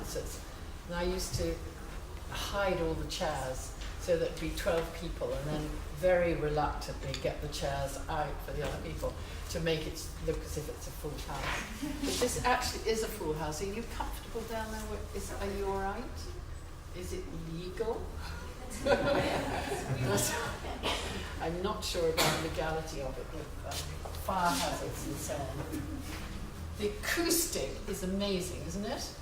concerts, and I used to hide all the chairs so that it'd be 12 people, and then very reluctantly get the chairs out for the other people to make it look as if it's a full house. But this actually is a full house. Are you comfortable down there? Are you all right? Is it legal? I'm not sure about the legality of it with fire hazards and so on. The acoustic is amazing, isn't it? Yes.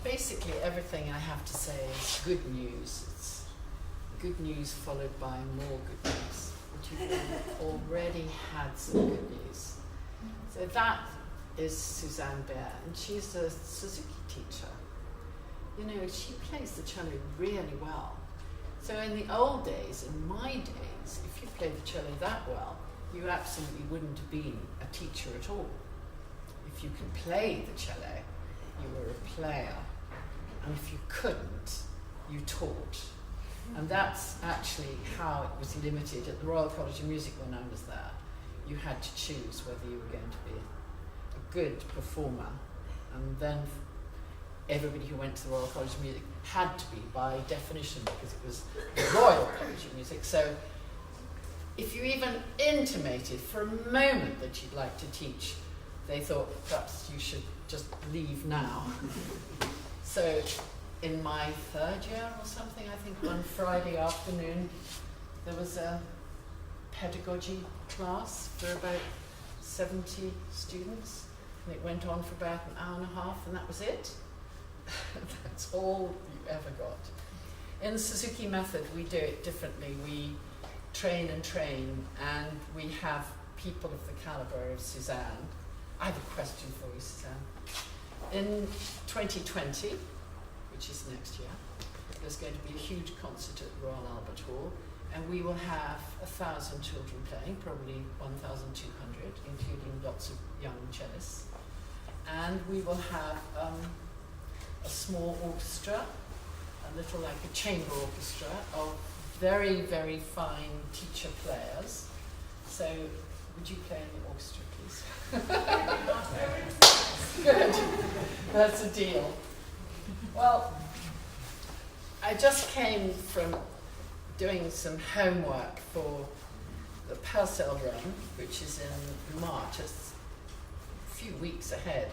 Basically, everything I have to say is good news. It's good news followed by more good news. But you've already had some good news. So that is Suzanne Bear, and she's a Suzuki teacher. You know, she plays the cello really well. So in the old days, in my days, if you played the cello that well, you absolutely wouldn't have been a teacher at all. If you could play the cello, you were a player. And if you couldn't, you taught. And that's actually how it was limited at the Royal College of Music when I was there. You had to choose whether you were going to be a good performer, and then everybody who went to the Royal College of Music had to be by definition, because it was the Royal College of Music. So if you even intimated for a moment that you'd like to teach, they thought perhaps you should just leave now. So in my third year or something, I think one Friday afternoon, there was a pedagogy class for about 70 students, and it went on for about an hour and a half, and that was it. That's all you ever got. In the Suzuki method, we do it differently. We train and train, and we have people of the caliber of Suzanne. I have a question for you, Suzanne. In 2020, which is next year, there's going to be a huge concert at the Royal Albert Hall, and we will have 1,000 children playing, probably 1,200, including lots of young cellists. And we will have a small orchestra, a little like a chamber orchestra of very, very fine teacher players. So, would you play in the orchestra, please? Good. That's a deal. Well, I just came from doing some homework for the Purcell Run, which is in March. It's a few weeks ahead.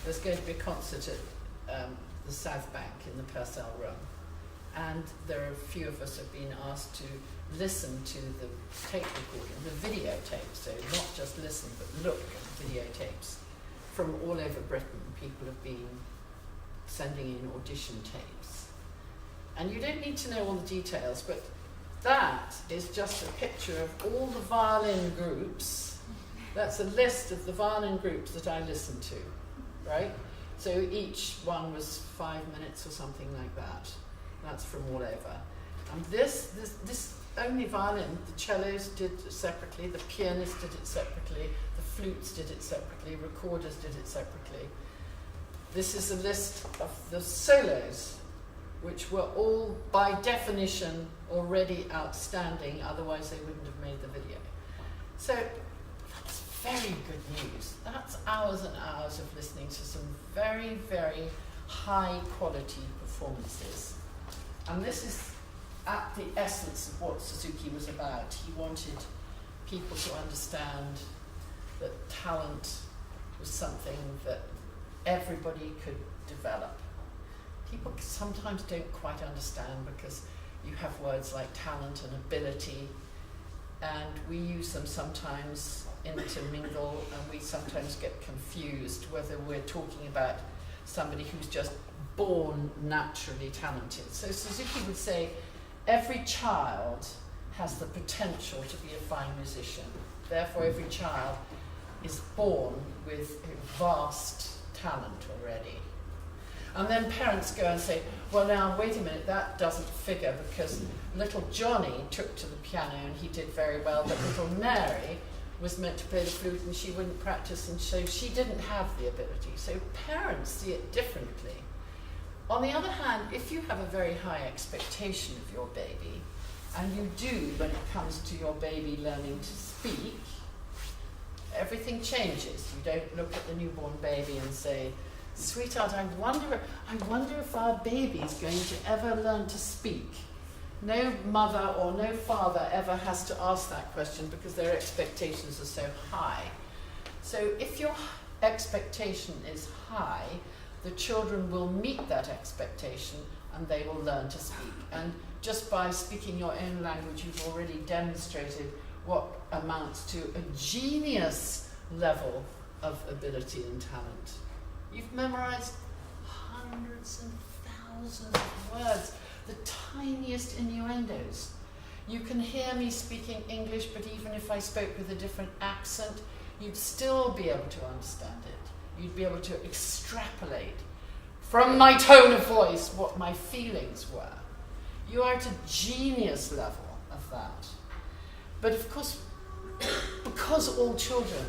There's going to be a concert at the South Bank in the Purcell Run. And there are a few of us have been asked to listen to the tape recording, the videotape, so not just listen, but look at videotapes from all over Britain. People have been sending in audition tapes. And you don't need to know all the details, but that is just a picture of all the violin groups. That's a list of the violin groups that I listened to, right? So each one was 5 minutes or something like that. That's from all over. And this only violin, the cellos did it separately, the pianist did it separately, the flutes did it separately, recorders did it separately. This is a list of the solos, which were all by definition already outstanding, otherwise they wouldn't have made the video. So that's very good news. That's hours and hours of listening to some very, very high quality performances. And this is at the essence of what Suzuki was about. He wanted people to understand that talent was something that everybody could develop. People sometimes don't quite understand because you have words like talent and ability, and we use them sometimes intermingle, and we sometimes get confused whether we're talking about somebody who's just born naturally talented. So Suzuki would say every child has the potential to be a fine musician. Therefore, every child is born with vast talent already. And then parents go and say, well now, wait a minute, that doesn't figure because little Johnny took to the piano and he did very well, but little Mary was meant to play the flute and she wouldn't practice, and so she didn't have the ability. So parents see it differently. On the other hand, if you have a very high expectation of your baby, and you do when it comes to your baby learning to speak, everything changes. You don't look at the newborn baby and say, sweetheart, I wonder if our baby is going to ever learn to speak. No mother or no father ever has to ask that question because their expectations are so high. So if your expectation is high, the children will meet that expectation and they will learn to speak. And just by speaking your own language, you've already demonstrated what amounts to a genius level of ability and talent. You've memorized hundreds and thousands of words, the tiniest innuendos. You can hear me speaking English, but even if I spoke with a different accent, you'd still be able to understand it. You'd be able to extrapolate from my tone of voice what my feelings were. You are at a genius level of that. But of course, because all children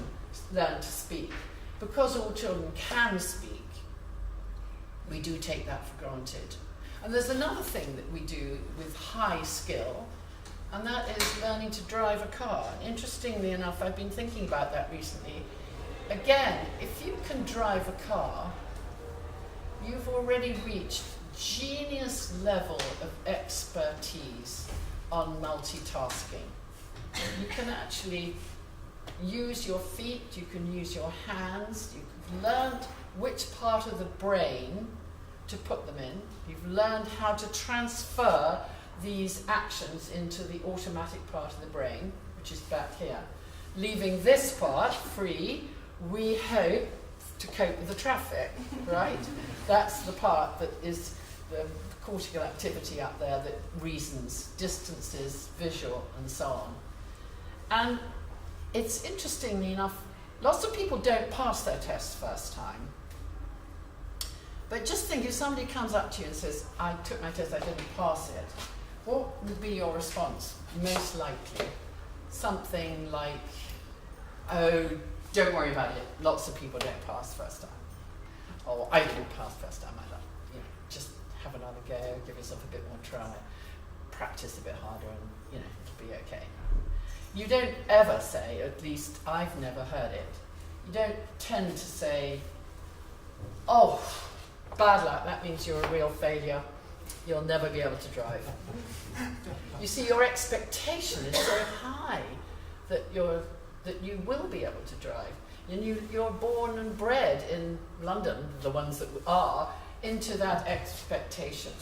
learn to speak, because all children can speak, we do take that for granted. And there's another thing that we do with high skill, and that is learning to drive a car. Interestingly enough, I've been thinking about that recently. Again, if you can drive a car, you've already reached genius level of expertise on multitasking. You can actually use your feet, you can use your hands, you've learned which part of the brain to put them in, you've learned how to transfer these actions into the automatic part of the brain, which is back here, leaving this part free, we hope, to cope with the traffic, right? That's the part that is the cortical activity up there that reasons, distances, visual, and so on. And it's interestingly enough, lots of people don't pass their tests first time. But just think, if somebody comes up to you and says, I took my test, I didn't pass it, what would be your response? Most likely something like, oh, don't worry about it, lots of people don't pass first time. Or I didn't pass first time, just have another go, give yourself a bit more try, practice a bit harder, and it'll be okay. You don't ever say, at least I've never heard it, you don't tend to say, oh, bad luck, that means you're a real failure, you'll never be able to drive. You see, your expectation is so high that you will be able to drive. And you're born and bred in London, the ones that are, into that expectation.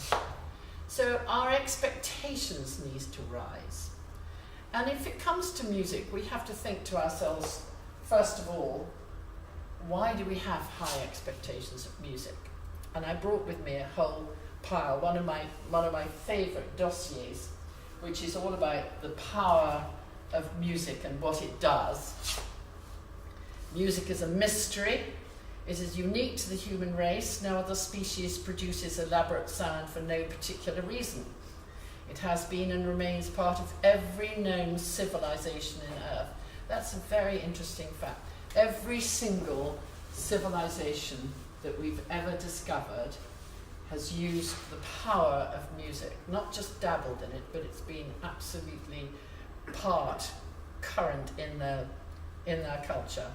So our expectations need to rise. And if it comes to music, we have to think to ourselves, first of all, why do we have high expectations of music? And I brought with me a whole pile, one of my favourite dossiers, which is all about the power of music and what it does. Music is a mystery. It is unique to the human race. No other species produces elaborate sound for no particular reason. It has been and remains part of every known civilization in Earth. That's a very interesting fact. Every single civilization that we've ever discovered has used the power of music, not just dabbled in it, but it's been absolutely current in their culture.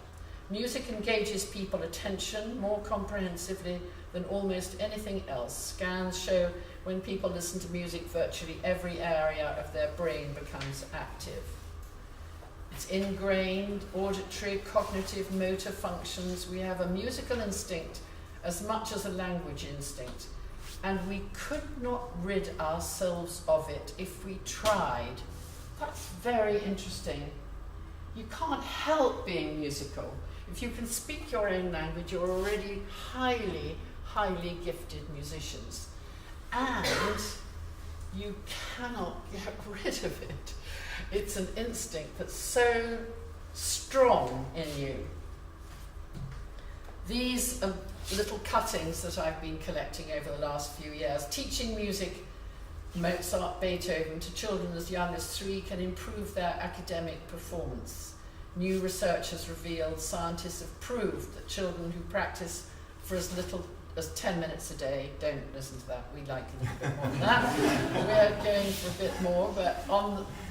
Music engages people's attention more comprehensively than almost anything else. Scans show when people listen to music, virtually every area of their brain becomes active. It's ingrained, auditory, cognitive, motor functions. We have a musical instinct as much as a language instinct, and we could not rid ourselves of it if we tried. That's very interesting. You can't help being musical. If you can speak your own language, you're already highly, highly gifted musicians. And you cannot get rid of it. It's an instinct that's so strong in you. These are little cuttings that I've been collecting over the last few years. Teaching music, Mozart, Beethoven, to children as young as 3 can improve their academic performance. New research has revealed, scientists have proved that children who practice for as little as 10 minutes a day. Don't listen to that, we like a little bit more than that. We're going for a bit more, but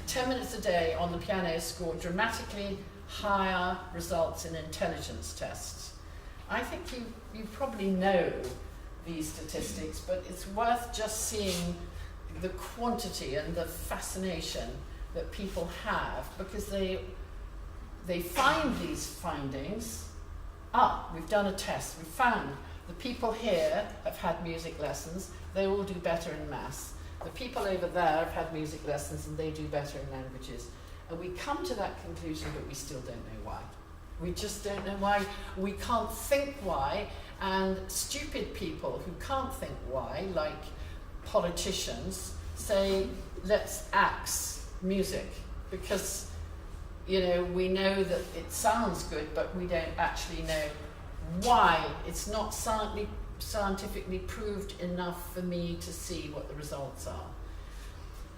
10 minutes a day on the piano score dramatically higher results in intelligence tests. I think you probably know these statistics, but it's worth just seeing the quantity and the fascination that people have, because they find these findings. We've done a test, we found the people here have had music lessons, they all do better in maths. The people over there have had music lessons and they do better in languages. And we come to that conclusion, but we still don't know why. We just don't know why. We can't think why, and stupid people who can't think why, like politicians, say, let's axe music, because we know that it sounds good, but we don't actually know why. It's not scientifically proved enough for me to see what the results are.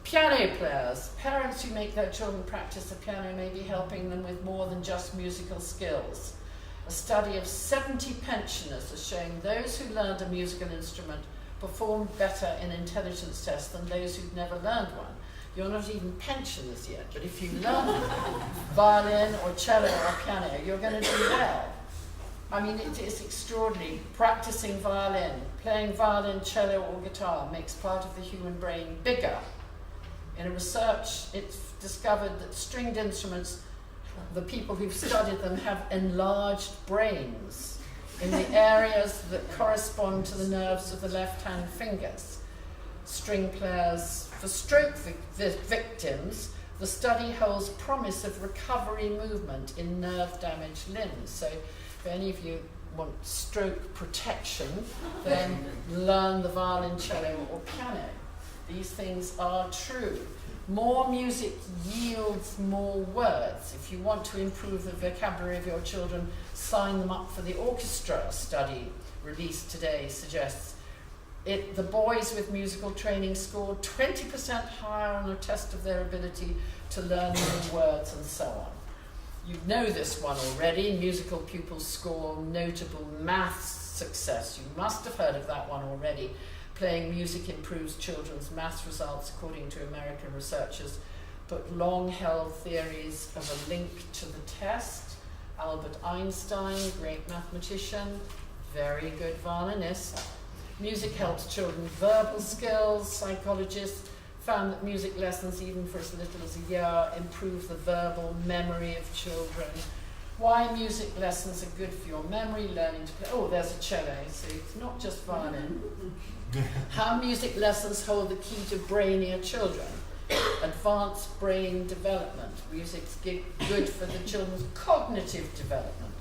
Piano players, parents who make their children practice the piano may be helping them with more than just musical skills. A study of 70 pensioners has shown those who learned a musical instrument performed better in intelligence tests than those who'd never learned one. You're not even pensioners yet, but if you learn violin or cello or piano, you're going to do well. I mean, it is extraordinary. Practicing violin, playing violin, cello or guitar makes part of the human brain bigger. In a research, it's discovered that stringed instruments, the people who've studied them, have enlarged brains in the areas that correspond to the nerves of the left-hand fingers. String players, for stroke victims, the study holds promise of recovery movement in nerve-damaged limbs. So if any of you want stroke protection, then learn the violin, cello or piano. These things are true. More music yields more words. If you want to improve the vocabulary of your children, sign them up for the orchestra. Study released today suggests the boys with musical training scored 20% higher on a test of their ability to learn new words and so on. You know this one already. Musical pupils score notable maths success. You must have heard of that one already. Playing music improves children's maths results, according to American researchers, but long-held theories of a link to the test. Albert Einstein, great mathematician, very good violinist. Music helps children verbal skills. Psychologists found that music lessons, even for as little as a year, improve the verbal memory of children. Why music lessons are good for your memory, learning to play. Oh, there's a cello, so it's not just violin. How music lessons hold the key to brainier children. Advanced brain development. Music's good for the children's cognitive development.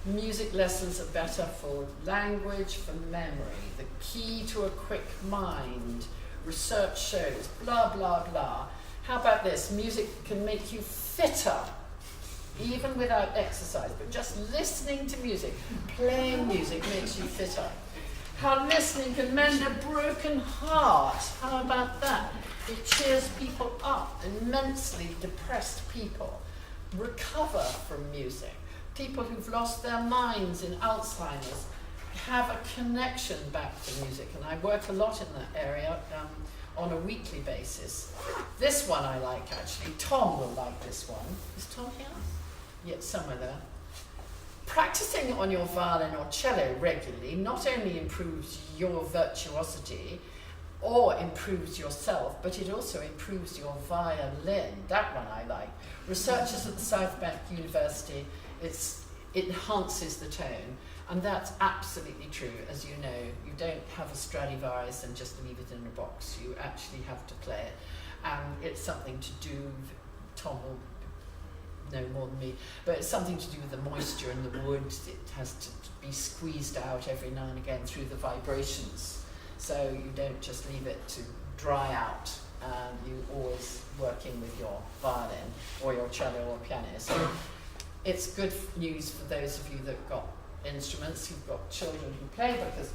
Music lessons are better for language, for memory. The key to a quick mind. Research shows, blah, blah, blah. How about this? Music can make you fitter, even without exercise, but just listening to music, playing music makes you fitter. How listening can mend a broken heart. How about that? It cheers people up. Immensely depressed people recover from music. People who've lost their minds in Alzheimer's have a connection back to music, and I work a lot in that area on a weekly basis. This one I like, actually. Tom will like this one. Is Tom here? Yeah, somewhere there. Practicing on your violin or cello regularly not only improves your virtuosity or improves yourself, but it also improves your violin. That one I like. Researchers at the South Bank University, it enhances the tone, and that's absolutely true. As you know, you don't have a Stradivarius and just leave it in a box. You actually have to play it, and it's something to do, Tom will know more than me, but it's something to do with the moisture in the wood. It has to be squeezed out every now and again through the vibrations, so you don't just leave it to dry out, and you always working with your violin or your cello or piano. So it's good news for those of you that got instruments, who've got children who play, because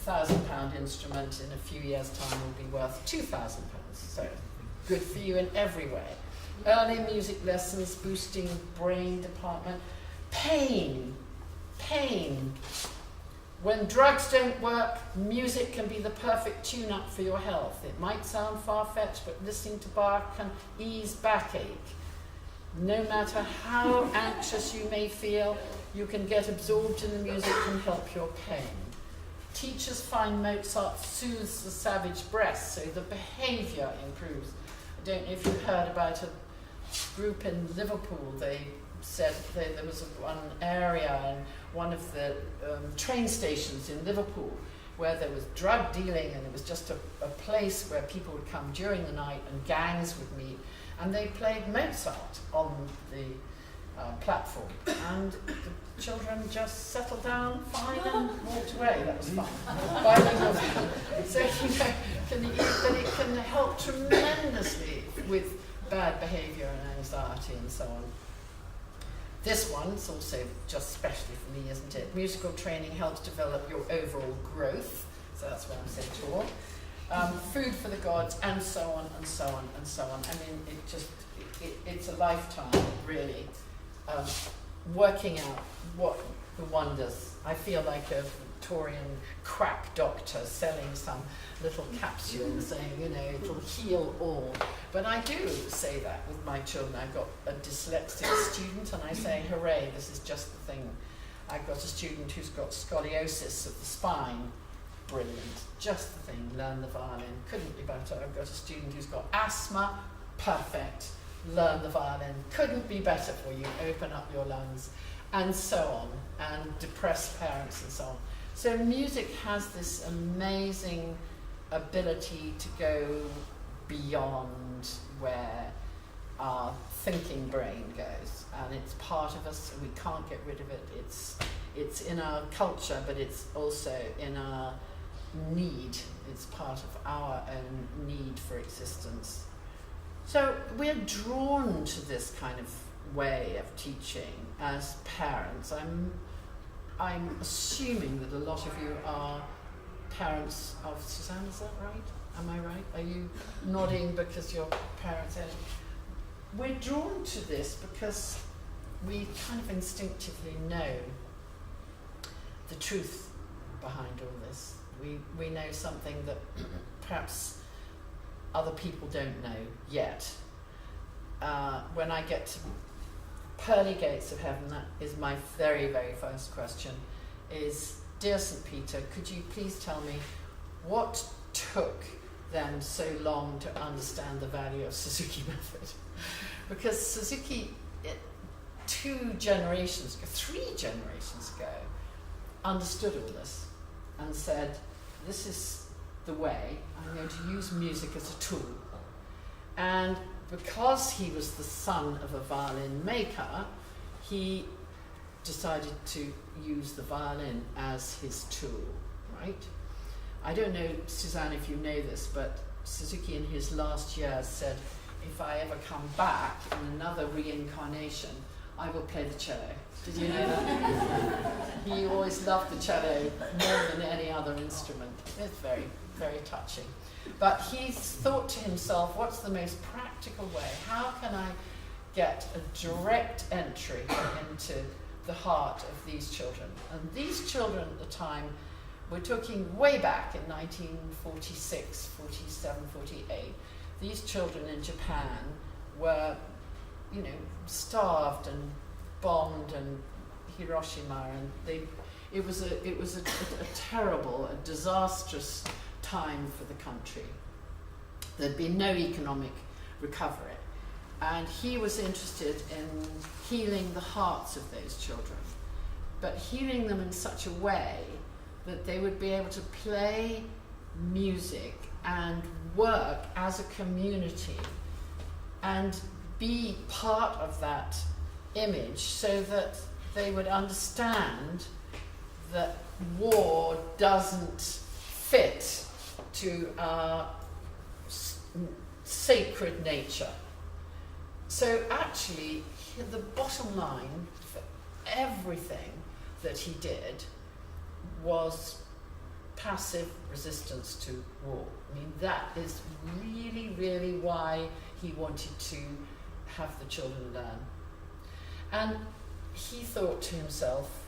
a £1,000 instrument in a few years' time will be worth £2,000. So good for you in every way. Early music lessons, boosting brain department. Pain. When drugs don't work, music can be the perfect tune-up for your health. It might sound far-fetched, but listening to Bach can ease backache. No matter how anxious you may feel, you can get absorbed in the music and help your pain. Teachers find Mozart soothes the savage breast, so the behaviour improves. I don't know if you've heard about a group in Liverpool. They said there was one area in one of the train stations in Liverpool where there was drug dealing, and it was just a place where people would come during the night and gangs would meet, and they played Mozart on the platform, and the children just settled down fine and walked away. That was fun. So but it can help tremendously with bad behaviour and anxiety and so on. This one's also just specially for me, isn't it? Musical training helps develop your overall growth, so that's why I'm so tall. Food for the gods, and so on and so on and so on. I mean, it's a lifetime, really, working out what the wonders. I feel like a Victorian quack doctor selling some little capsule saying, you know, it'll heal all. But I do say that with my children. I've got a dyslexic student and I say, hooray, this is just the thing. I've got a student who's got scoliosis of the spine. Brilliant, just the thing, learn the violin. Couldn't be better. I've got a student who's got asthma. Perfect, learn the violin. Couldn't be better for you, open up your lungs, and so on. And depressed parents and so on. So music has this amazing ability to go beyond where our thinking brain goes, and it's part of us and we can't get rid of it. It's in our culture, but it's also in our need. It's part of our own need for existence. So we're drawn to this kind of way of teaching as parents. I'm assuming that a lot of you are parents of Suzanne, is that right? Am I right? Are you nodding because your parents are? We're drawn to this because we kind of instinctively know the truth behind all this. We know something that perhaps other people don't know yet. When I get to pearly gates of heaven, that is my very, very first question, is, dear St. Peter, could you please tell me what took them so long to understand the value of Suzuki method? Because Suzuki, 3 generations ago, understood all this and said, this is the way, I'm going to use music as a tool. And because he was the son of a violin maker, he decided to use the violin as his tool, right? I don't know, Suzanne, if you know this, but Suzuki in his last years said, if I ever come back in another reincarnation, I will play the cello. Did you know that? He always loved the cello more than any other instrument. It's very, very touching. But he thought to himself, what's the most practical way? How can I get a direct entry into the heart of these children? And these children at the time, we're talking way back in 1946, 47, 48. These children in Japan were, you know, starved and bombed, and Hiroshima, and it was a terrible, a disastrous time for the country. There'd been no economic recovery, and he was interested in healing the hearts of those children, but healing them in such a way that they would be able to play music and work as a community and be part of that image, so that they would understand that war doesn't fit to our sacred nature. So actually, the bottom line for everything that he did was passive resistance to war. I mean, that is really, really why he wanted to have the children learn. And he thought to himself,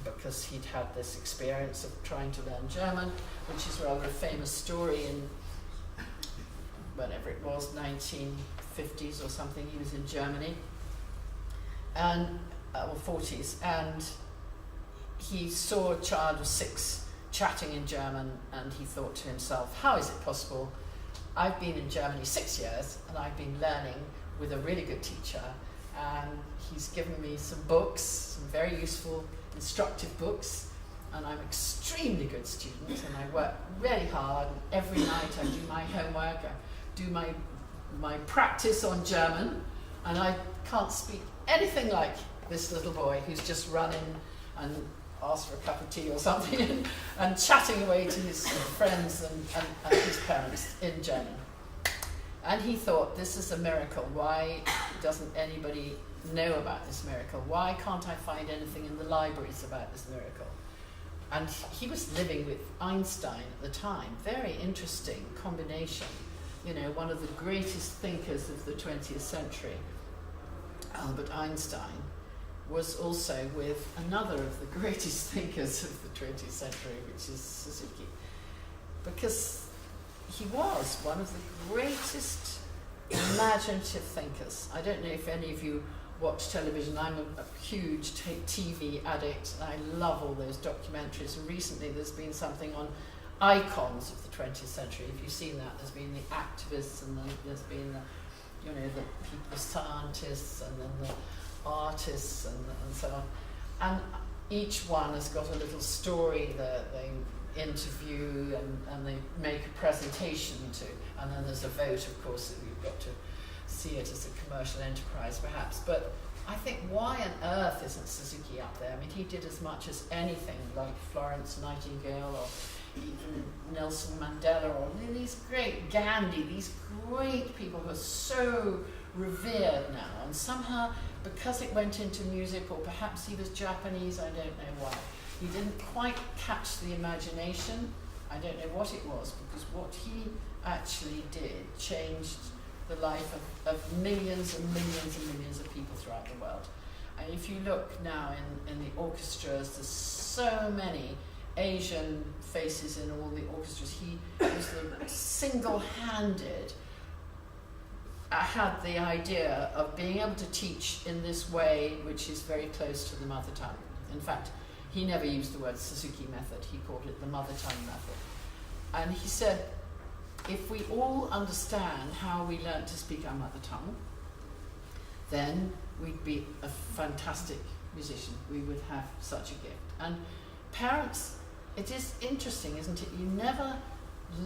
because he'd had this experience of trying to learn German, which is rather a famous story in whatever it was, 1950s or something. He was in Germany, and or 40s, and he saw a child of 6 chatting in German, and he thought to himself, how is it possible? I've been in Germany 6 years, and I've been learning with a really good teacher, and he's given me some books, some very useful, instructive books, and I'm an extremely good student, and I work really hard. Every night I do my homework, I do my practice on German, and I can't speak anything like this little boy who's just run in and asked for a cup of tea or something and chatting away to his friends and his parents in German. And he thought, this is a miracle. Why doesn't anybody know about this miracle? Why can't I find anything in the libraries about this miracle? And he was living with Einstein at the time. Very interesting combination. You know, one of the greatest thinkers of the 20th century, Albert Einstein, was also with another of the greatest thinkers of the 20th century, which is Suzuki. Because he was one of the greatest imaginative thinkers. I don't know if any of you watch television. I'm a huge TV addict, and I love all those documentaries. And recently there's been something on icons of the 20th century. If you've seen that, there's been the activists, and then there's been the, you know, the people, scientists, and then the artists, and so on. And each one has got a little story that they interview and they make a presentation to, and then there's a vote, of course, that you've got to see it as a commercial enterprise perhaps. But I think, why on earth isn't Suzuki up there? I mean, he did as much as anything, like Florence Nightingale or even Nelson Mandela, or these great Gandhi, these great people who are so revered now, and somehow, because it went into music, or perhaps he was Japanese, I don't know why, he didn't quite catch the imagination. I don't know what it was, because what he actually did changed the life of millions and millions and millions of people throughout the world. And if you look now in the orchestras, there's so many Asian faces in all the orchestras. He was the single-handed, had the idea of being able to teach in this way, which is very close to the mother tongue. In fact, he never used the word Suzuki method, he called it the mother tongue method. And he said, if we all understand how we learn to speak our mother tongue, then we'd be a fantastic musician. We would have such a gift. And parents, it is interesting, isn't it? You never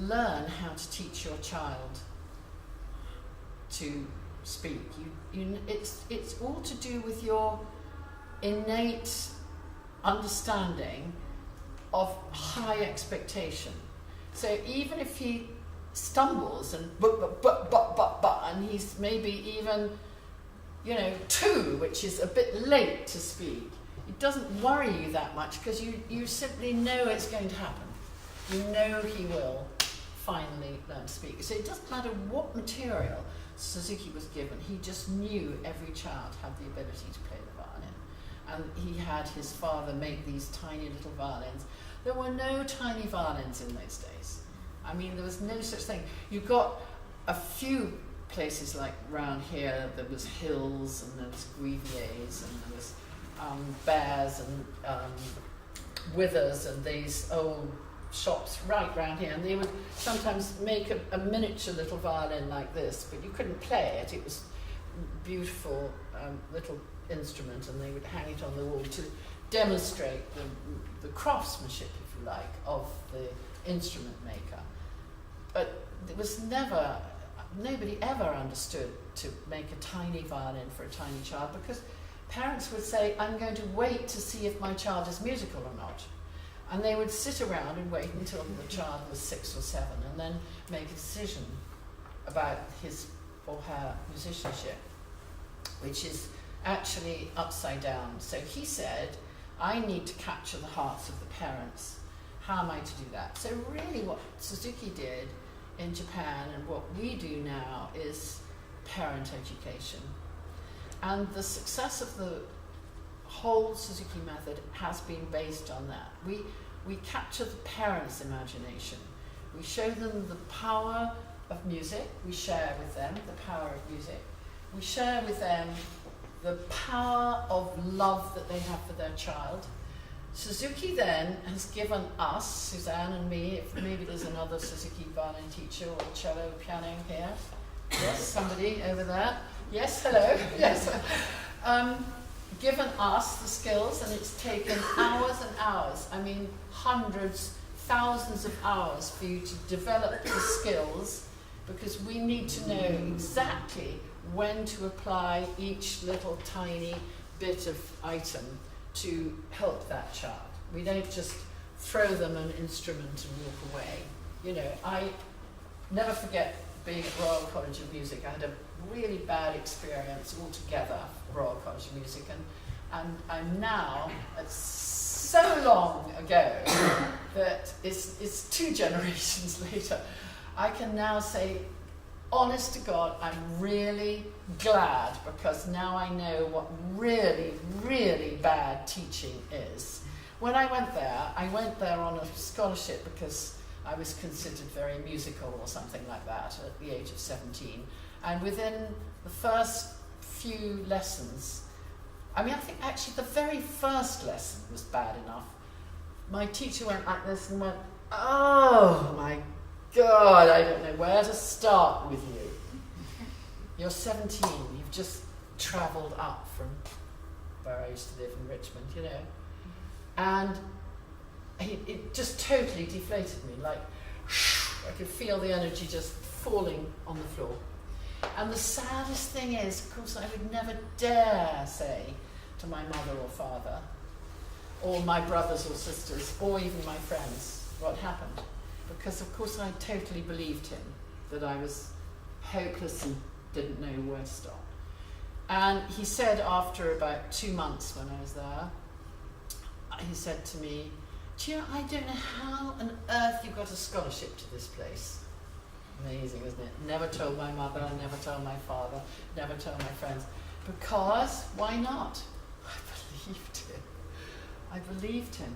learn how to teach your child to speak. It's all to do with your innate understanding of high expectation. So even if he stumbles and and he's maybe even, 2, which is a bit late to speak, it doesn't worry you that much, because you simply know it's going to happen. You know he will finally learn to speak. So it doesn't matter what material Suzuki was given, he just knew every child had the ability to play the violin. And he had his father make these tiny little violins. There were no tiny violins in those days. I mean, there was no such thing. You got a few places, like round here, there was hills, and there was Griviers, and there was bears and withers, and these old shops right round here, and they would sometimes make a miniature little violin like this, but you couldn't play it. It was a beautiful little instrument, and they would hang it on the wall to demonstrate the craftsmanship, if you like, of the instrument maker. But there was nobody ever understood to make a tiny violin for a tiny child, because parents would say, I'm going to wait to see if my child is musical or not. And they would sit around and wait until the child was 6 or 7, and then make a decision about his or her musicianship, which is actually upside down. So he said, I need to capture the hearts of the parents. How am I to do that? So really what Suzuki did in Japan, and what we do now, is parent education. And the success of whole Suzuki method has been based on that. We capture the parents' imagination. We show them the power of music. We share with them the power of music. We share with them the power of love that they have for their child. Suzuki then has given us, Suzanne and me, if maybe there's another Suzuki violin teacher or cello, piano here. Yes, somebody over there. Yes, hello. Yes. Given us the skills, and it's taken hours and hours, I mean hundreds, thousands of hours for you to develop the skills, because we need to know exactly when to apply each little tiny bit of item to help that child. We don't just throw them an instrument and walk away. You know, I never forget being at Royal College of Music. I had a really bad experience altogether at Royal College of Music, and I'm now, it's so long ago that it's 2 generations later, I can now say, honest to God, I'm really glad, because now I know what really, really bad teaching is. When I went there on a scholarship because I was considered very musical or something like that at the age of 17. And within the first few lessons, I mean, I think actually the very first lesson was bad enough. My teacher went like this and went, oh my God, I don't know where to start with you. You're 17, you've just travelled up from where I used to live in Richmond, you know. And it just totally deflated me, like I could feel the energy just falling on the floor. And the saddest thing is, of course, I would never dare say to my mother or father, or my brothers or sisters, or even my friends, what happened. Because, of course, I totally believed him, that I was hopeless and didn't know where to start. And he said after about 2 months when I was there, he said to me, Gia, I don't know how on earth you got a scholarship to this place. Amazing, isn't it? Never told my mother, never told my father, never told my friends. Because, why not? I believed him. I believed him.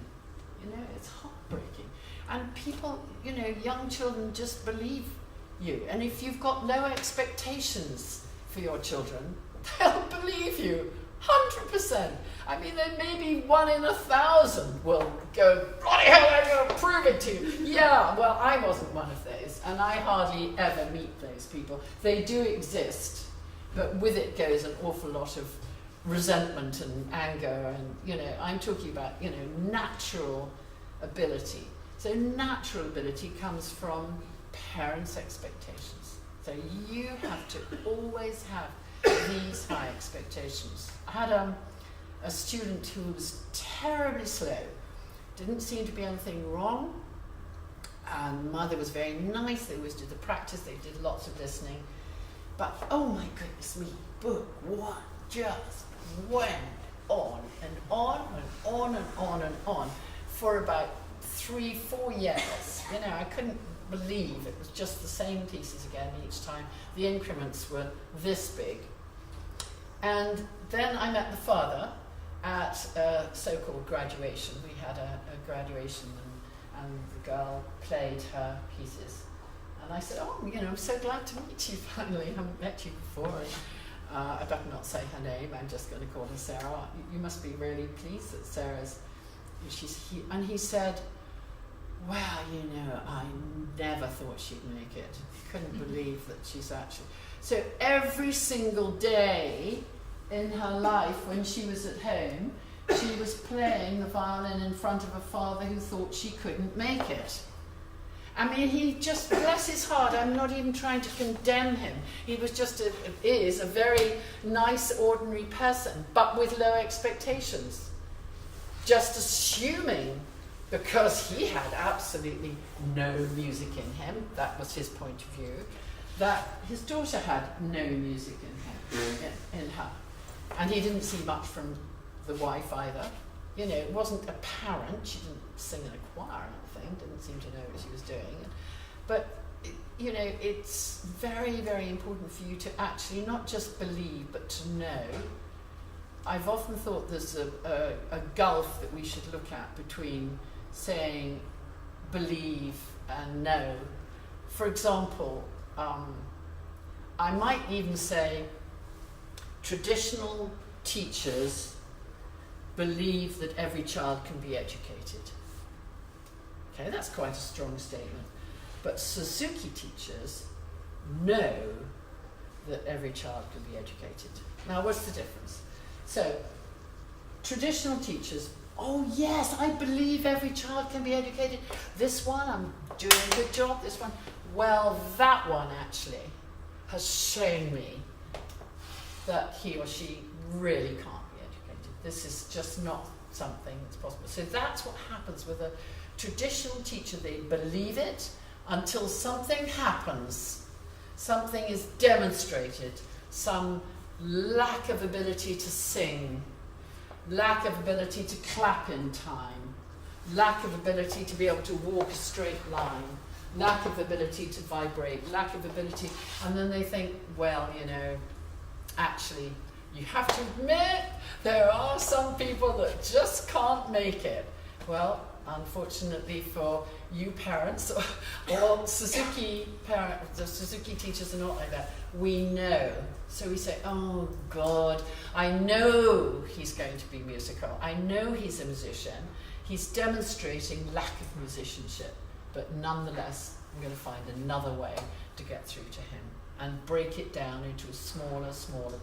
You know, it's heartbreaking. And people, you know, young children just believe you. And if you've got low expectations for your children, they'll believe you 100%. I mean, there may be 1 in 1,000 will go, bloody hell, I'm going to prove it to you. Yeah, well, I wasn't one of those, and I hardly ever meet those people. They do exist, but with it goes an awful lot of resentment and anger, and, you know, I'm talking about, you know, natural ability. So natural ability comes from parents' expectations. So you have to always have these high expectations. I had a student who was terribly slow, didn't seem to be anything wrong, and mother was very nice, they always did the practice, they did lots of listening, but oh my goodness me, book one just went on and on and on and on and on for about 3-4 years. You know, I couldn't believe it was just the same pieces again each time. The increments were this big. And then I met the father at a so-called graduation. We had a graduation, and the girl played her pieces. And I said, oh, you know, I'm so glad to meet you finally. I haven't met you before. And, I better not say her name. I'm just going to call her Sarah. You must be really pleased that Sarah's... And he said, well, you know, I never thought she'd make it. Couldn't believe that she's actually... So every single day in her life when she was at home, she was playing the violin in front of a father who thought she couldn't make it. I mean, he just, bless his heart, I'm not even trying to condemn him. He was just is a very nice, ordinary person, but with low expectations. Just assuming, because he had absolutely no music in him, that was his point of view, that his daughter had no music in her. And he didn't see much from the wife either. You know, it wasn't apparent. She didn't sing in a choir or anything, didn't seem to know what she was doing. But, you know, it's very, very important for you to actually not just believe, but to know I've often thought there's a gulf that we should look at between saying believe and know. For example, I might even say traditional teachers believe that every child can be educated. Okay, that's quite a strong statement. But Suzuki teachers know that every child can be educated. Now, what's the difference? So, traditional teachers, oh yes, I believe every child can be educated. This one, I'm doing a good job. This one, well, that one actually has shown me that he or she really can't be educated. This is just not something that's possible. So that's what happens with a traditional teacher. They believe it until something happens. Something is demonstrated. Some lack of ability to sing, lack of ability to clap in time, lack of ability to be able to walk a straight line, lack of ability to vibrate, lack of ability, and then they think, well, you know, actually, you have to admit there are some people that just can't make it. Well, unfortunately for you parents, or Suzuki parents, the Suzuki teachers are not like that. We know. So we say, oh God, I know he's going to be musical. I know he's a musician. He's demonstrating lack of musicianship. But nonetheless, I'm going to find another way to get through to him and break it down into a smaller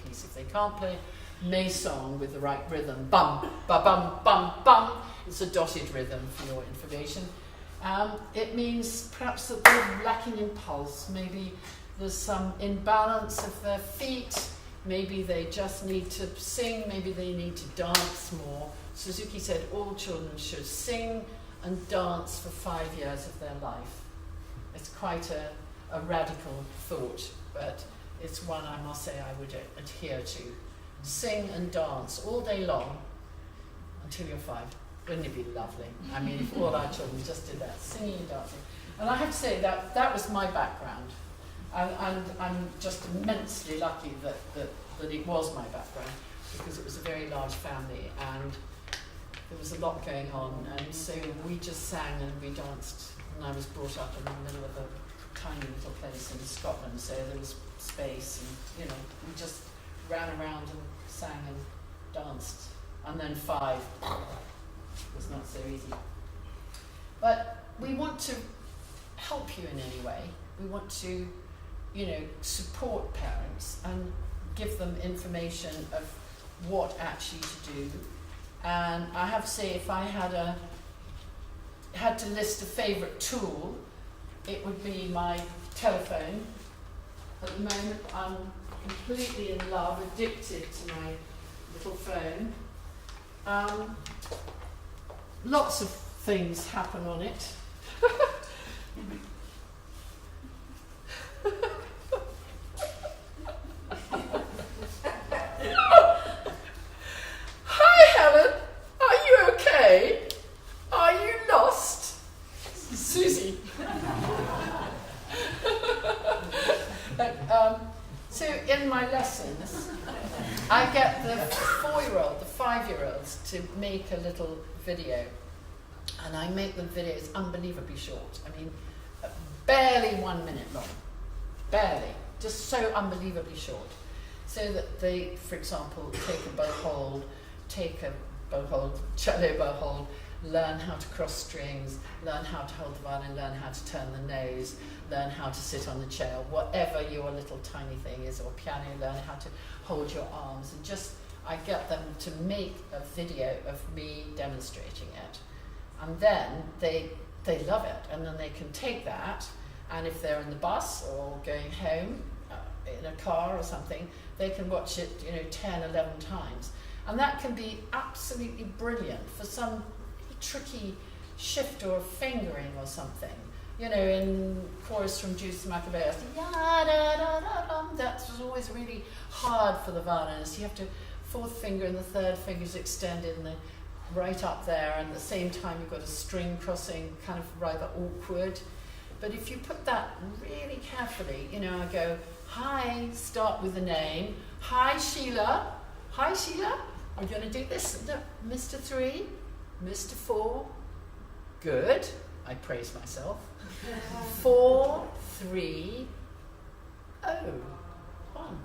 piece. If they can't play Maison with the right rhythm, bum, ba bum, bum, bum, it's a dotted rhythm for your information. It means perhaps that they're lacking in pulse. Maybe there's some imbalance of their feet. Maybe they just need to sing. Maybe they need to dance more. Suzuki said all children should sing and dance for 5 years of their life. It's quite a radical thought, but it's one I must say I would adhere to. Sing and dance all day long until you're 5. Wouldn't it be lovely? I mean, if all our children just did that, singing and dancing. And I have to say that was my background. And I'm just immensely lucky that it was my background, because it was a very large family and there was a lot going on, and so we just sang and we danced, and I was brought up in the middle of a tiny little place in Scotland, so there was space, and you know, we just ran around and sang and danced. And then 5 was not so easy. But we want to help you in any way. We want to, you know, support parents and give them information of what actually to do. And I have to say, if I had to list a favourite tool, it would be my telephone. At the moment, I'm completely in love, addicted to my little phone. Lots of things happen on it. Hi Helen, are you okay? Are you lost? Susie. So in my lessons, I get the 4-year-old, the 5-year-olds to make a little video, and I make the videos unbelievably short. I mean, barely 1 minute long, barely, just so unbelievably short, so that they, for example, take a bow hold, cello bow hold, learn how to cross strings, learn how to hold the violin, learn how to turn the nose, learn how to sit on the chair, whatever your little tiny thing is, or piano, learn how to hold your arms, and just, I get them to make a video of me demonstrating it. And then they love it, and then they can take that, and if they're in the bus or going home in a car or something, they can watch it, 10, 11 times. And that can be absolutely brilliant for some tricky shift or fingering or something. In chorus from Juice Maccabeus, that was always really hard for the violinist. You have to, 4th finger and the 3rd finger's extended and right up there, and at the same time you've got a string crossing, kind of rather awkward. But if you put that really carefully, I go, hi, start with the name, hi Sheila, we're going to do this. No, Mr. 3, Mr. 4, good. I praise myself. 4, 3, 0, 1.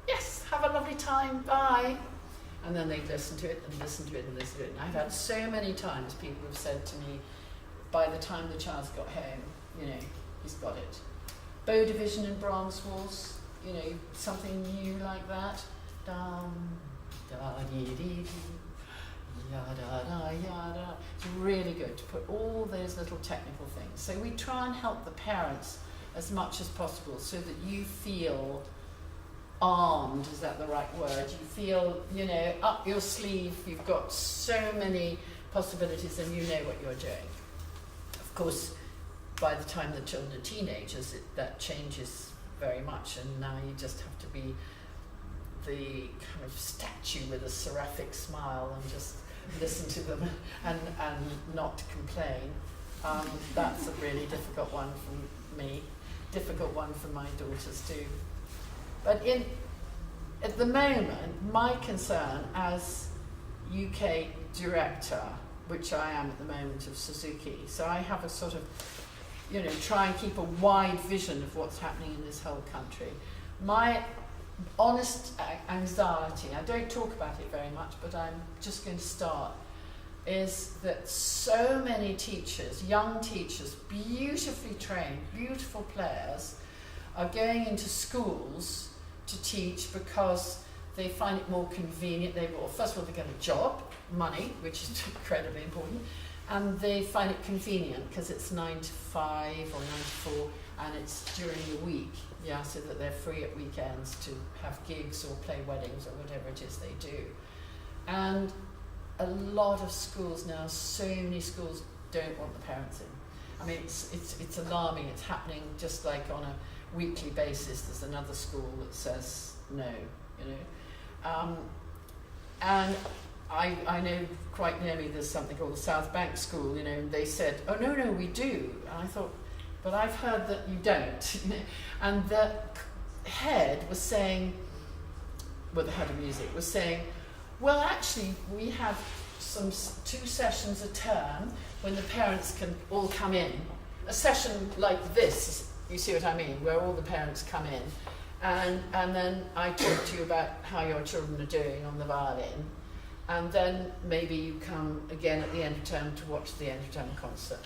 Yes, have a lovely time, bye. And then they listen to it and listen to it and listen to it. And I've had so many times people have said to me, by the time the child's got home, you know, he's got it. Bow division and bronze waltz, you know, something new like that. Dum, da, dee, dee, dee, yada, da, yada. It's really good to put all those little technical things. So we try and help the parents as much as possible so that you feel armed, is that the right word? You feel, you know, up your sleeve, you've got so many possibilities and you know what you're doing. Of course, by the time the children are teenagers, that changes very much, and now you just have to be the kind of statue with a seraphic smile and just listen to them and not complain. That's a really difficult one for me, difficult one for my daughters too. But at the moment, my concern as UK director, which I am at the moment of Suzuki, so I have a sort of, you know, try and keep a wide vision of what's happening in this whole country. My honest anxiety, I don't talk about it very much, but I'm just going to start, is that so many teachers, young teachers, beautifully trained, beautiful players, are going into schools to teach because they find it more convenient. First of all, they get a job, money, which is incredibly important, and they find it convenient because it's 9 to 5 or 9 to 4, and it's during the week, yeah, so that they're free at weekends to have gigs or play weddings or whatever it is they do. And a lot of schools now, so many schools don't want the parents in. I mean, it's alarming. It's happening just like on a weekly basis. There's another school that says no, you know. And I know quite near me there's something called the South Bank School, you know, and they said, oh no, we do. And I thought, but I've heard that you don't. And the head was saying, well, the head of music was saying, well, actually, we have 2 sessions a term when the parents can all come in. A session like this, you see what I mean, where all the parents come in. And then I talk to you about how your children are doing on the violin. And then maybe you come again at the end of term to watch the end of term concert.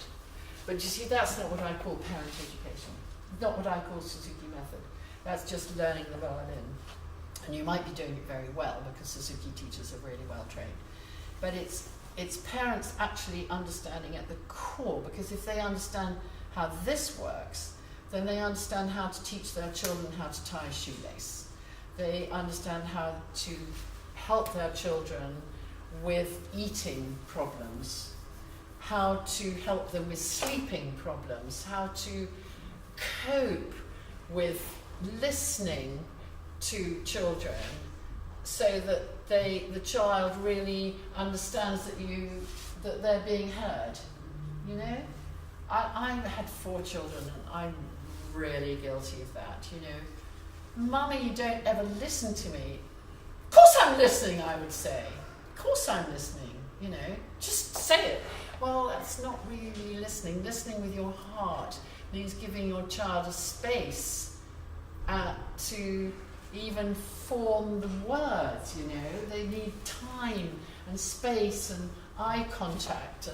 But you see, that's not what I call parent education. Not what I call Suzuki method. That's just learning the violin. And you might be doing it very well because Suzuki teachers are really well trained. But it's parents actually understanding at the core, because if they understand how this works, then they understand how to teach their children how to tie a shoelace. They understand how to help their children with eating problems, how to help them with sleeping problems, how to cope with listening to children so that the child really understands that they're being heard, you know? I had 4 children and I'm really guilty of that, you know. Mummy, you don't ever listen to me. Of course I'm listening, I would say. Of course I'm listening, you know. Just say it. Well, that's not really listening. Listening with your heart means giving your child a space to even form the words, you know. They need time and space and eye contact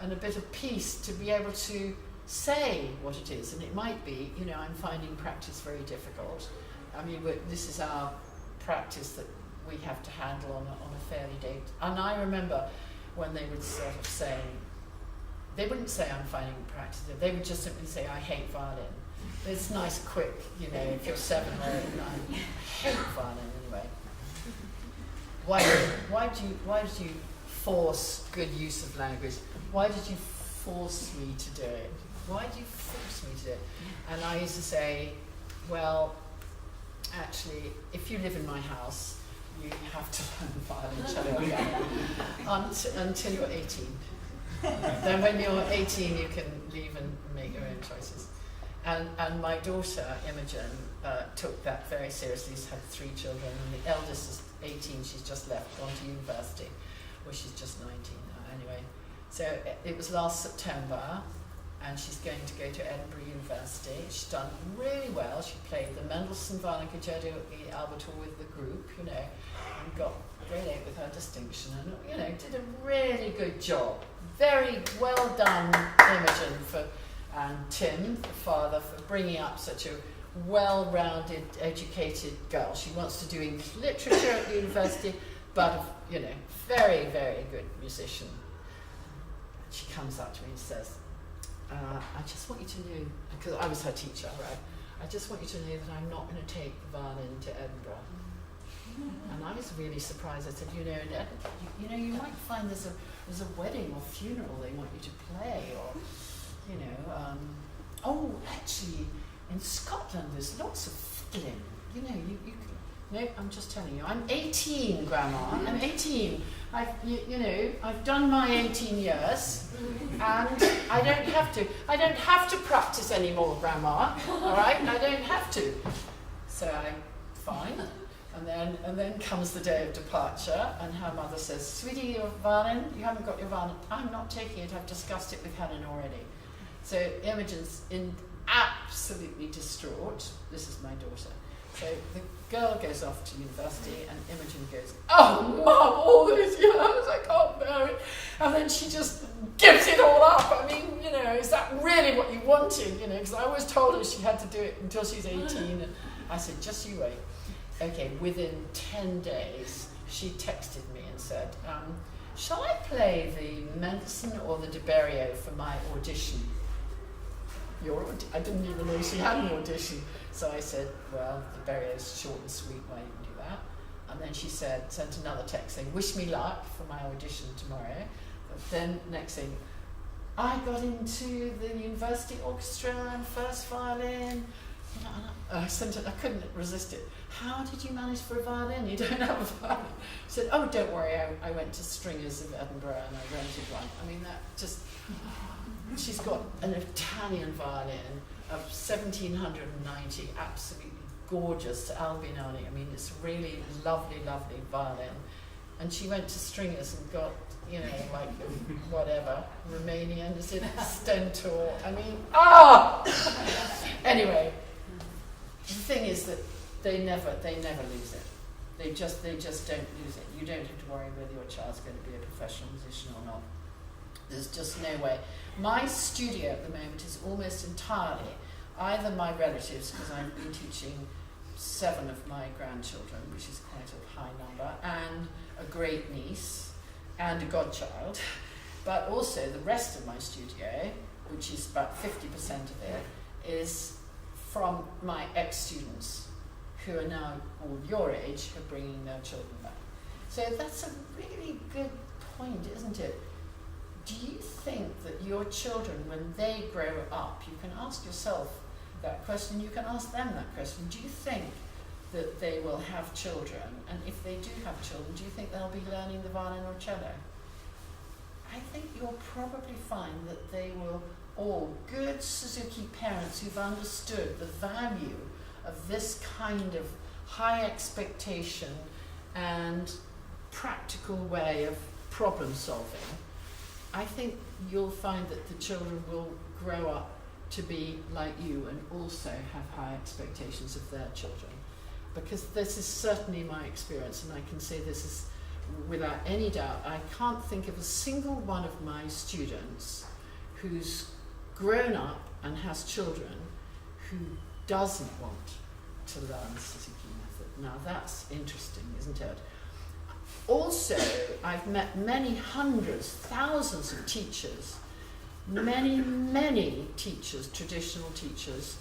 and a bit of peace to be able to say what it is. And it might be, you know, I'm finding practice very difficult. I mean, this is our practice that we have to handle on a fairly date. And I remember when they would sort of say, they wouldn't say I'm finding practice, they would just simply say I hate violin. It's nice, quick, you know, if you're 7 or 8, I hate violin anyway. Why did you force good use of language? Why did you force me to do it? Why did you force me to do it? And I used to say, well, actually, if you live in my house, you have to learn violin, cello, until you're 18. Then when you're 18, you can leave and make your own choices. And my daughter, Imogen, took that very seriously. She's had 3 children, and the eldest 18, she's just left, gone to university. Well, she's just 19 now, anyway. So it was last September, and she's going to go to Edinburgh University. She's done really well. She played the Mendelssohn Violin Concerto at the Albert Hall with the group, you know, and got grade 8 with her distinction, and, you know, did a really good job. Very well done, Imogen, and Tim, the father, for bringing up such a well-rounded, educated girl. She wants to do English literature at the university, but, you know, very, very good musician. She comes up to me and says, I just want you to know, because I was her teacher, right? I just want you to know that I'm not going to take the violin to Edinburgh. And I was really surprised. I said, you know, you might find there's a wedding or funeral they want you to play, or, you know, oh, actually, in Scotland there's lots of fiddling. You know, you can. No, I'm just telling you. I'm 18, Grandma. I'm 18. I've done my 18 years, and I don't have to practice anymore, Grandma. All right, I don't have to. So fine. And then comes the day of departure, and her mother says, "Sweetie, your violin? You haven't got your violin." "I'm not taking it. I've discussed it with Helen already." So Imogen's absolutely distraught. This is my daughter. So the girl goes off to university, and Imogen goes, "Oh, Mum, all those years I can't bear it." And then she just gives it all up. I mean, you know, is that really what you wanted? You know, because I always told her she had to do it until she's 18. And I said, "Just you wait." Okay, within 10 days, she texted me and said, "Shall I play the Mendelssohn or the De Berriot for my audition?" I didn't even know she had an audition. So I said, "Well, De Berriot's short and sweet, why don't you do that?" And then she sent another text saying, "Wish me luck for my audition tomorrow." But then next thing, "I got into the university orchestra and first violin." I sent it, I couldn't resist it. "How did you manage for a violin? You don't have a violin." I said, "Oh, don't worry, I went to Stringers of Edinburgh and I rented one." I mean, that just, she's got an Italian violin of 1790, absolutely gorgeous, Albinoni. I mean, it's really lovely, lovely violin. And she went to Stringers and got, you know, like, whatever, Romanian, is it Stentor? I mean, Anyway, the thing is that they never lose it. They just don't lose it. You don't have to worry whether your child's going to be a professional musician or not. There's just no way. My studio at the moment is almost entirely either my relatives, because I've been teaching 7 of my grandchildren, which is quite a high number, and a great niece, and a godchild, but also the rest of my studio, which is about 50% of it, is from my ex-students who are now all your age, who are bringing their children back. So that's a really good point, isn't it? Do you think that your children, when they grow up, you can ask yourself that question, you can ask them that question, do you think that they will have children? And if they do have children, do you think they'll be learning the violin or cello? I think you'll probably find that they will all, good Suzuki parents who've understood the value of this kind of high expectation and practical way of problem solving, I think you'll find that the children will grow up to be like you and also have high expectations of their children. Because this is certainly my experience, and I can say this is without any doubt. I can't think of a single one of my students who's grown up and has children who doesn't want to learn Suzuki method. Now that's interesting, isn't it? Also, I've met many hundreds, thousands of teachers, many teachers, traditional teachers,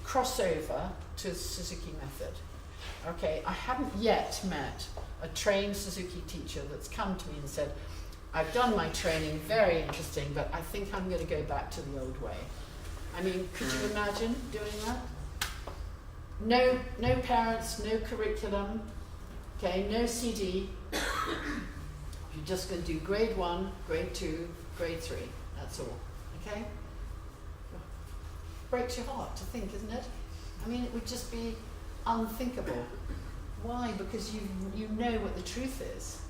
cross over to Suzuki method. Okay, I haven't yet met a trained Suzuki teacher that's come to me and said, "I've done my training, very interesting, but I think I'm going to go back to the old way." I mean, could you imagine doing that? No parents, no curriculum, okay, no CD. You're just going to do grade 1, grade 2, grade 3. That's all, okay? Breaks your heart to think, isn't it? I mean, it would just be unthinkable. Why? Because you know what the truth is.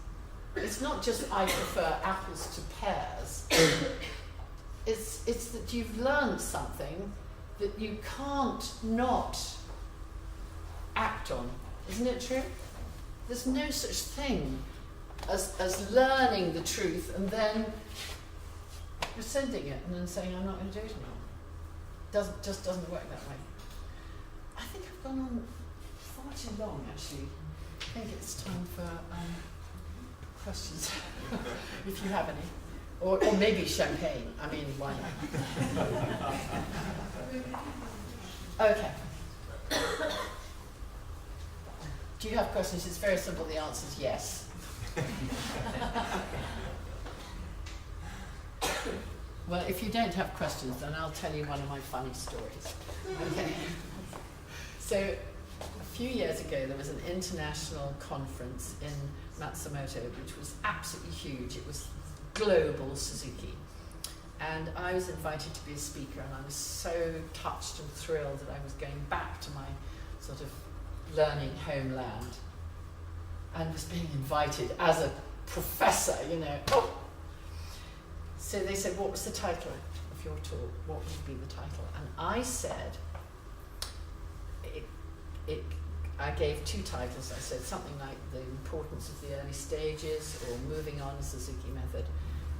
It's not just I prefer apples to pears. It's that you've learned something that you can't not act on. Isn't it true? There's no such thing as learning the truth and then rescinding it and then saying, I'm not going to do it anymore. Just doesn't work that way. I think I've gone on far too long, actually. I think it's time for questions, if you have any. Or maybe champagne. I mean, why not? Okay. Do you have questions? It's very simple. The answer is yes. Well, if you don't have questions, then I'll tell you one of my funny stories. Okay. So, a few years ago, there was an international conference in Matsumoto, which was absolutely huge. It was global Suzuki. And I was invited to be a speaker, and I was so touched and thrilled that I was going back to my sort of learning homeland and was being invited as a professor, you know. Oh. So they said, what was the title of your talk? What would be the title? And I said, I gave two titles. I said something like the importance of the early stages or moving on, Suzuki method.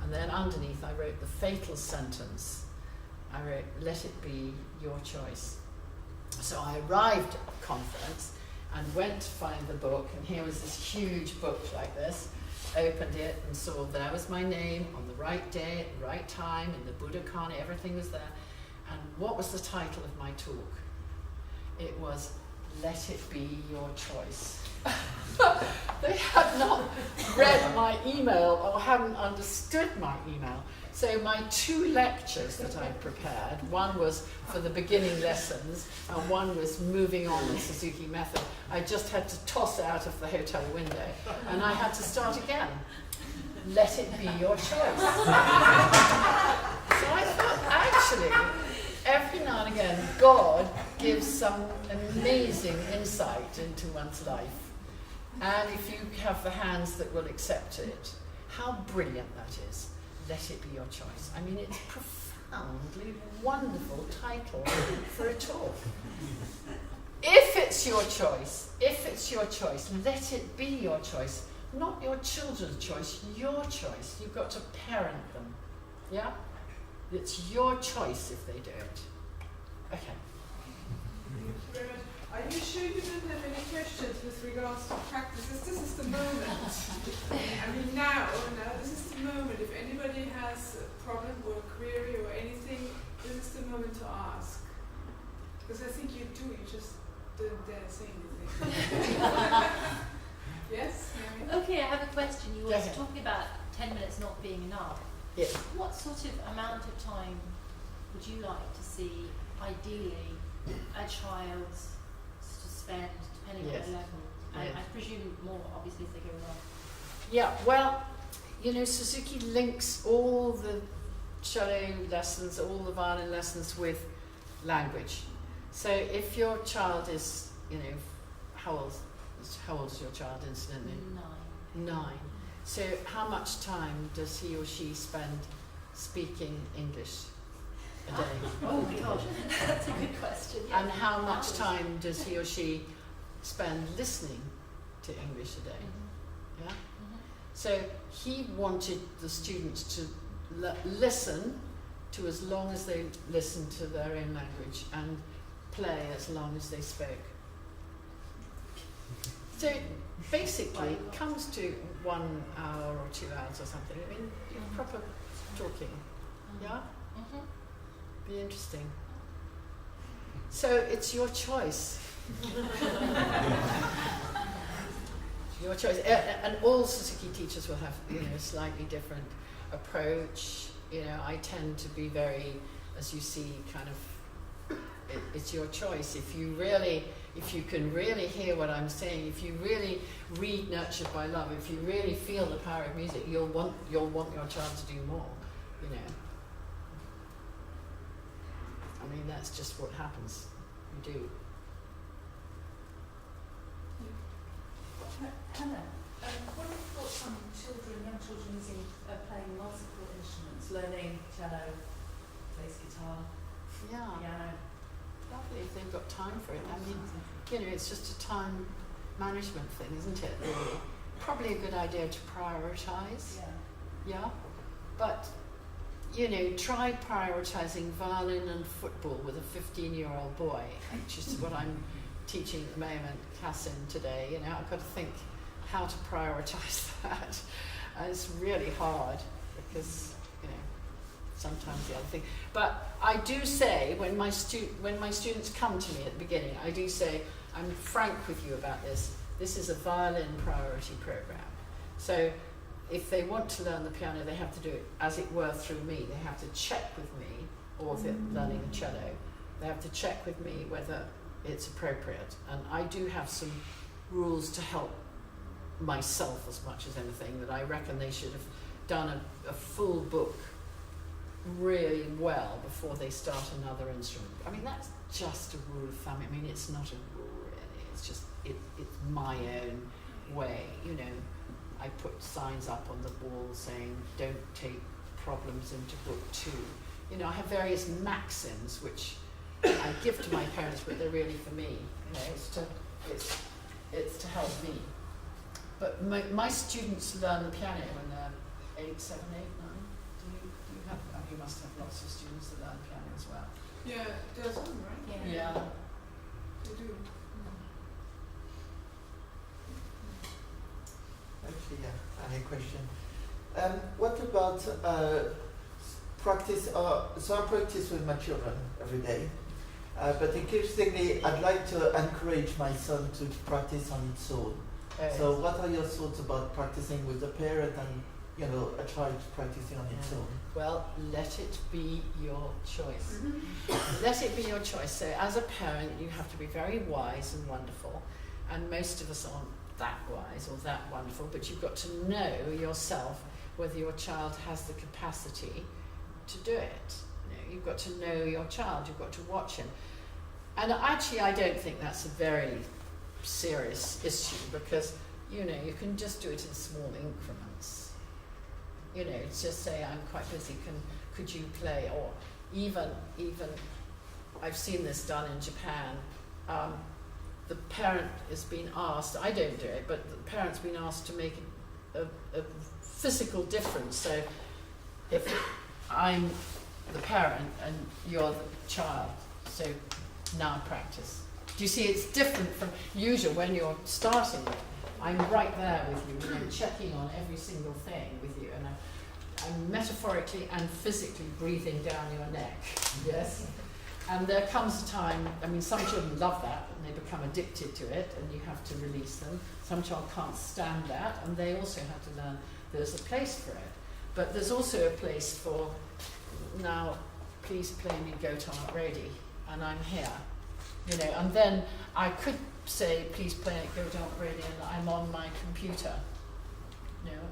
And then underneath I wrote the fatal sentence. I wrote, let it be your choice. So I arrived at the conference and went to find the book, and here was this huge book like this, opened it and saw there was my name on the right day, at the right time, in the Budokan, everything was there. And what was the title of my talk? It was, Let It Be Your Choice. They had not read my email or hadn't understood my email. So my two lectures that I prepared, one was for the beginning lessons and one was moving on the Suzuki method. I just had to toss out of the hotel window and I had to start again. Let it be your choice. So I thought, actually, every now and again, God gives some amazing insight into one's life. And if you have the hands that will accept it, how brilliant that is. Let it be your choice. I mean, it's a profoundly wonderful title for a talk. If it's your choice, let it be your choice. Not your children's choice, your choice. You've got to parent them. Yeah? It's your choice if they do it. Okay. Thank you very much. Are you sure you don't have any questions with regards to practices? This is the moment. I mean, now, this is the moment. If anybody has a problem or a query or anything, this is the moment to ask. Because I think you do, you just don't dare say anything. Yes? Mary? Okay, I have a question. You were talking about 10 minutes not being enough. Yes. What sort of amount of time would you like to see, ideally, a child to spend, depending on their level? And I presume more, obviously, as they go along. Yeah, well, you know, Suzuki links all the cello lessons, all the violin lessons with language. So if your child is, you know, how old is your child, incidentally? 9. So how much time does he or she spend speaking English a day? Oh God, that's a good question. Yeah. And how much time does he or she spend listening to English a day? Mm-hmm. Yeah? Mm-hmm. So he wanted the students to listen to as long as they listened to their own language and play as long as they spoke. So basically it comes to 1 hour or 2 hours or something. I mean, you're proper talking. Yeah? Mm-hmm. Be interesting. So it's your choice. Your choice. And all Suzuki teachers will have, you know, a slightly different approach. You know, I tend to be very, as you see, kind of, it's your choice. If you can really hear what I'm saying, if you really read Nurtured by Love, if you really feel the power of music, you'll want your child to do more, you know. I mean, that's just what happens. You do. Hannah, what are your thoughts on young children playing multiple instruments, learning cello, bass guitar, Yeah, piano? lovely if they've got time for it. I mean, you know, it's just a time management thing, isn't it, really? Probably a good idea to prioritise, yeah? But, you know, try prioritising violin and football with a 15-year-old boy, which is what I'm teaching at the moment, class in today. You know, I've got to think how to prioritise that. And it's really hard because, you know, sometimes the other thing. But I do say, when my students come to me at the beginning, I do say, I'm frank with you about this. This is a violin priority program. So if they want to learn the piano, they have to do it, as it were, through me. They have to check with me, or if they're learning the cello, they have to check with me whether it's appropriate. And I do have some rules to help myself as much as anything, that I reckon they should have done a full book really well before they start another instrument. I mean, that's just a rule of thumb. I mean, it's not a rule really. It's just it's my own way. You know, I put signs up on the wall saying, "Don't take problems into book 2." You know, I have various maxims which I give to my parents, but they're really for me. You know, it's to help me. But my students learn the piano when they're 8, 7, 8, 9. Do you have? You must have lots of students that learn piano as well. Yeah, there's some, right? Yeah. They do. Actually, yeah, I have a question. What about practice? So I practice with my children every day, but increasingly I'd like to encourage my son to practice on its own. So what are your thoughts about practicing with the parent and, you know, a child practicing on its own? Well, let it be your choice. Let it be your choice. So as a parent, you have to be very wise and wonderful, and most of us aren't that wise or that wonderful, but you've got to know yourself whether your child has the capacity to do it. You know, you've got to know your child, you've got to watch him. And actually, I don't think that's a very serious issue, because, you know, you can just do it in small increments. You know, just say, I'm quite busy, could you play? Or even I've seen this done in Japan. The parent has been asked, I don't do it, but the parent's been asked to make a physical difference. So if I'm the parent and you're the child, so now practice. Do you see, it's different from usual when you're starting it. I'm right there with you, and I'm checking on every single thing with you, and I'm metaphorically and physically breathing down your neck, yes? And there comes a time, I mean, some children love that, and they become addicted to it, and you have to release them. Some children can't stand that, and they also have to learn there's a place for it. But there's also a place for, now, please play me Go to Aunt Brady, and I'm here. You know, and then I could say, please play it, Go to Aunt Brady, and I'm on my computer. You know,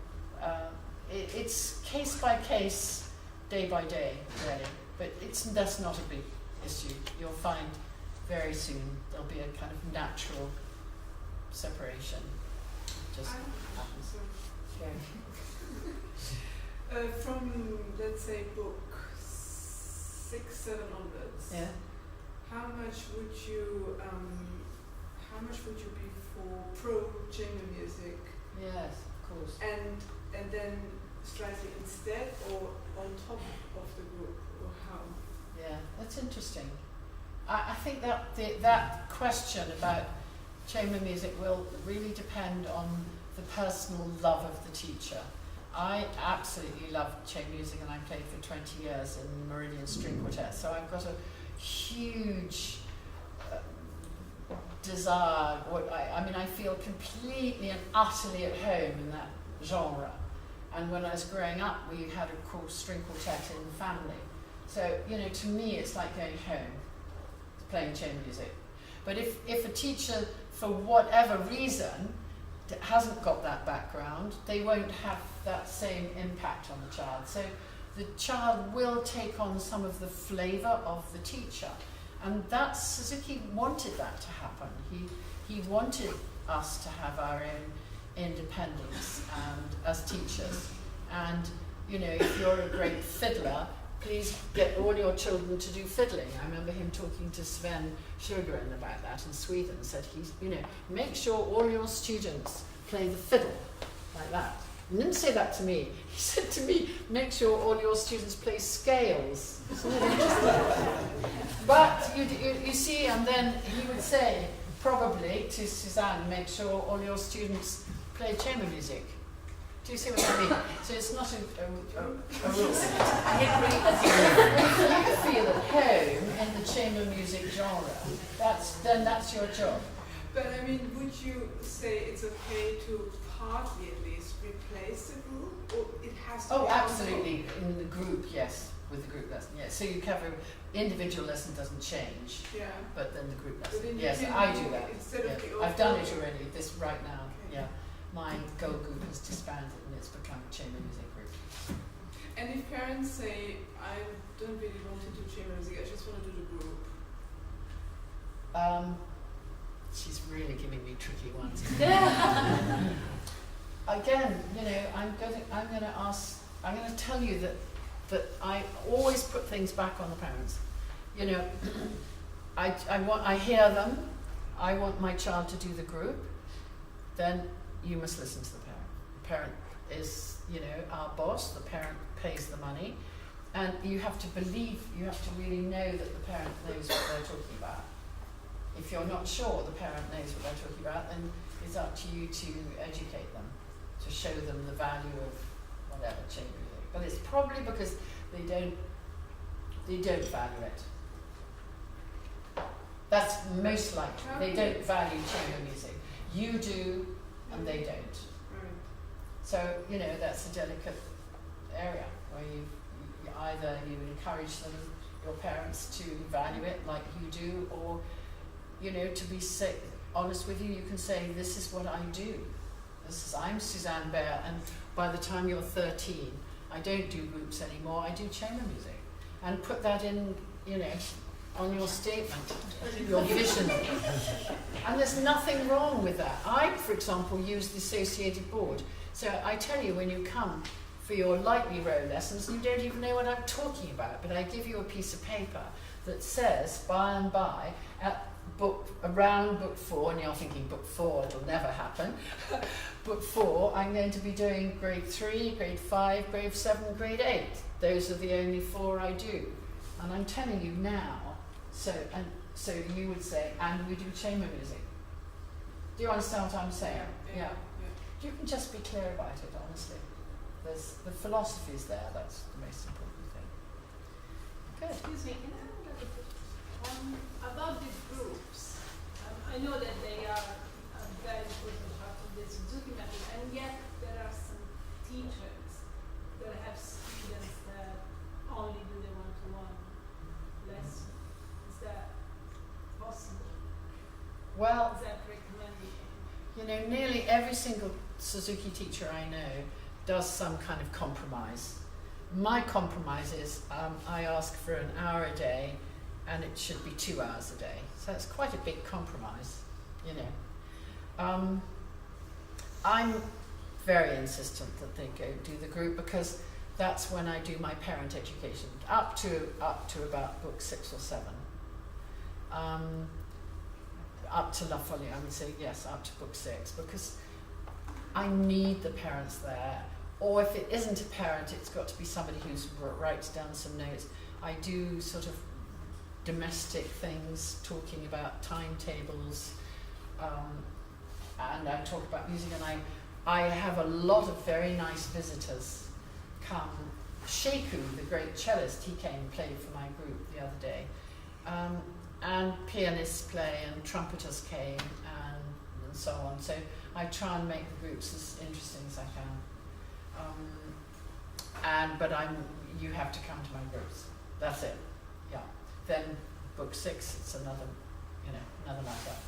it's case by case, day by day, really. But that's not a big issue. You'll find very soon there'll be a kind of natural separation. Just happens. Okay. From, let's say, book 6, 7 onwards. Yeah. How much would you be for pro chamber music? Yes, of course. And then slightly instead, or on top of the group, or how? Yeah, that's interesting. I think that that question about chamber music will really depend on the personal love of the teacher. I absolutely love chamber music, and I played for 20 years in Meridian String Quartet, so I've got a huge desire. I mean, I feel completely and utterly at home in that genre. And when I was growing up, we had a cool string quartet in the family. So, you know, to me, it's like going home, playing chamber music. But if a teacher, for whatever reason, hasn't got that background, they won't have that same impact on the child. So the child will take on some of the flavour of the teacher. And Suzuki wanted that to happen. He wanted us to have our own independence and as teachers. And you know, if you're a great fiddler, please get all your children to do fiddling. I remember him talking to Sven Sjögren about that in Sweden. Said he's, you know, make sure all your students play the fiddle like that. He didn't say that to me. He said to me, make sure all your students play scales. Isn't it interesting? But you see, and then he would say, probably to Suzanne, make sure all your students play chamber music. Do you see what I mean? So it's not a rule. If you feel at home in the chamber music genre, that's your job. But I mean, would you say it's okay to partly at least replace the group, or it has to be? Oh, absolutely. In the group, yes. With the group lesson, yes. So you cover individual lesson doesn't change, yeah. But then the group But lesson. then Yes, you I do that. Instead Yeah. of the I've done it already. This right now. Okay. Yeah. My Gold group has disbanded and it's become a chamber music group. And if parents say, I don't really want to do chamber music, I just want to do the group. She's really giving me tricky ones. Again, you know, I'm going to tell you that I always put things back on the parents. You know, I hear them. I want my child to do the group. Then you must listen to the parent. The parent is, you know, our boss. The parent pays the money, and you have to believe. You have to really know that the parent knows what they're talking about. If you're not sure the parent knows what they're talking about, then it's up to you to educate them, to show them the value of whatever chamber music. But it's probably because they don't value it. That's most likely. They don't value chamber music. You do, and they don't. Right. So, you know, that's a delicate area where you either you encourage them, your parents, to value it like you do, or, you know, to be honest with you, you can say, this is what I do. I'm Suzanne Bear, and by the time you're 13, I don't do groups anymore, I do chamber music. And put that in, you know, on your statement, your vision. And there's nothing wrong with that. I, for example, use the associated board. So I tell you, when you come for your lightly row lessons, you don't even know what I'm talking about, but I give you a piece of paper that says, by and by, around book 4, and you're thinking book 4, it'll never happen. Book 4, I'm going to be doing grade 3, grade 5, grade 7, grade 8. Those are the only 4 I do. And I'm telling you now, so you would say, and we do chamber music. Do you understand what I'm saying? Yeah. You can just be clear about it, honestly. The philosophy is there, that's the most important thing. Good. Excuse me, can I have a little bit about these groups? I know that they are a very important part of the Suzuki method, and yet there are some teachers that have students that only do the one-to-one lesson. Is that possible? Well, Is that recommended? you know, nearly every single Suzuki teacher I know does some kind of compromise. My compromise is I ask for an hour a day, and it should be 2 hours a day. So it's quite a big compromise, you know. I'm very insistent that they go do the group, because that's when I do my parent education, up to about book 6 or 7. Up to La Folie, I would say yes, up to book 6, because I need the parents there. Or if it isn't a parent, it's got to be somebody who writes down some notes. I do sort of domestic things, talking about timetables, and I talk about music, and I have a lot of very nice visitors come. Sheku, the great cellist, he came and played for my group the other day. And pianists play, and trumpeters came, and so on. So I try and make the groups as interesting as I can. But you have to come to my groups. That's it. Yeah. Then book 6, it's another like that.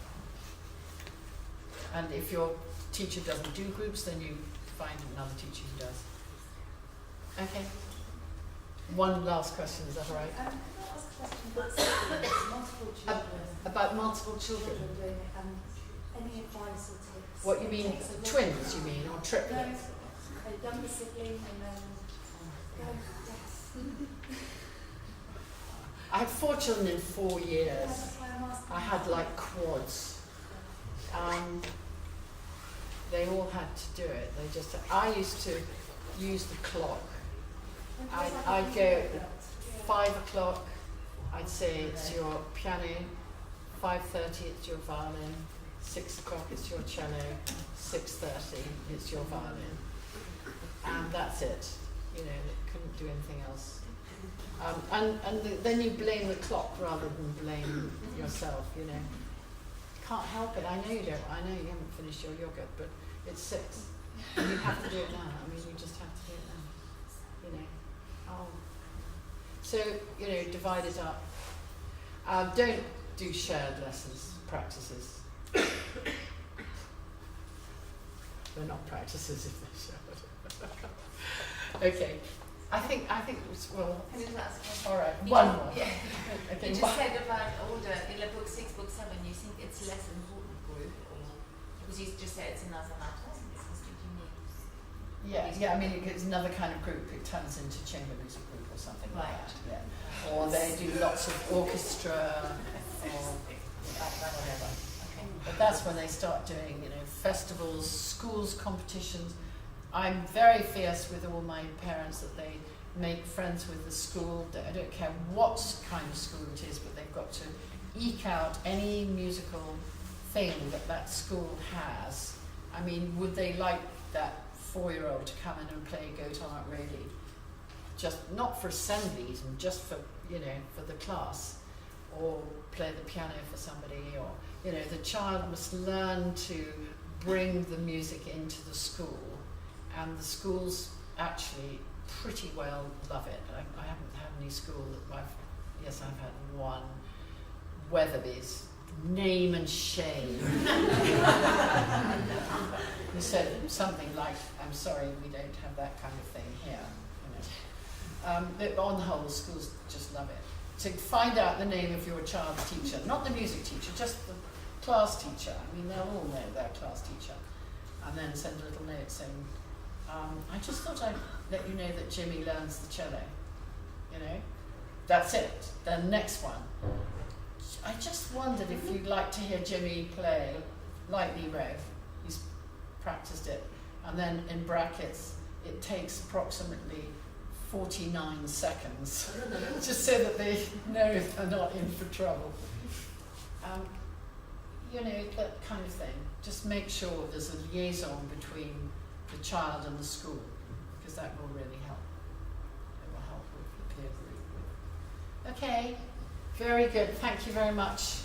And if your teacher doesn't do groups, then you find another teacher who does. Okay. One last question, is that all right? Can I ask a question about multiple children? About multiple children. Doing it, Any advice or tips? What you mean, It takes a lot of twins you time. mean, or No, triplets? a younger sibling and then go, yes. I had 4 children in 4 years. That's why I'm asking. I had like quads. They all had to do it. I used to use the clock. I'd go at 5 o'clock, I'd say it's your piano, 5:30 it's your violin, 6 o'clock it's your cello, 6:30 it's your violin. And that's it. You know, couldn't do anything else. Then you blame the clock rather than blame yourself, you know. Can't help it. I know you don't. I know you haven't finished your yogurt, but it's 6. And you have to do it now. I mean, you just have to do it now. You know. So, you know, divide it up. Don't do shared lessons, practices. They're not practices if they're shared. Okay. I think it's, well, Can I just ask one? all right, You one just- more. Yeah. Okay, You just one. said about older, in like book 6, book 7, you think it's less important group, or because you just said it's another matter, it's just unique. Yeah, I mean, it's another kind of group. It turns into chamber music group or something like Right. that. Yeah. Or they do lots of orchestra or whatever. Okay. But that's when they start doing, you know, festivals, schools, competitions. I'm very fierce with all my parents that they make friends with the school. I don't care what kind of school it is, but they've got to eke out any musical thing that school has. I mean, would they like that 4-year-old to come in and play guitar really? Just not for assemblies and just for, you know, for the class, or play the piano for somebody, or, you know, the child must learn to bring the music into the school, and the schools actually pretty well love it. I haven't had any school that I've had one, Weatherby's, name and shame. He said something like, I'm sorry, we don't have that kind of thing here. You know. But on the whole, the schools just love it. So find out the name of your child's teacher, not the music teacher, just the class teacher. I mean, they'll all know their class teacher. And then send a little note saying, I just thought I'd let you know that Jimmy learns the cello. You know, that's it. The next one. I just wondered if you'd like to hear Jimmy play Lightly Red. He's practiced it. And then in brackets, it takes approximately 49 seconds, just so that they know they're not in for trouble. You know, that kind of thing. Just make sure there's a liaison between the child and the school, because that will really help. It will help with the peer group. Okay, very good. Thank you very much.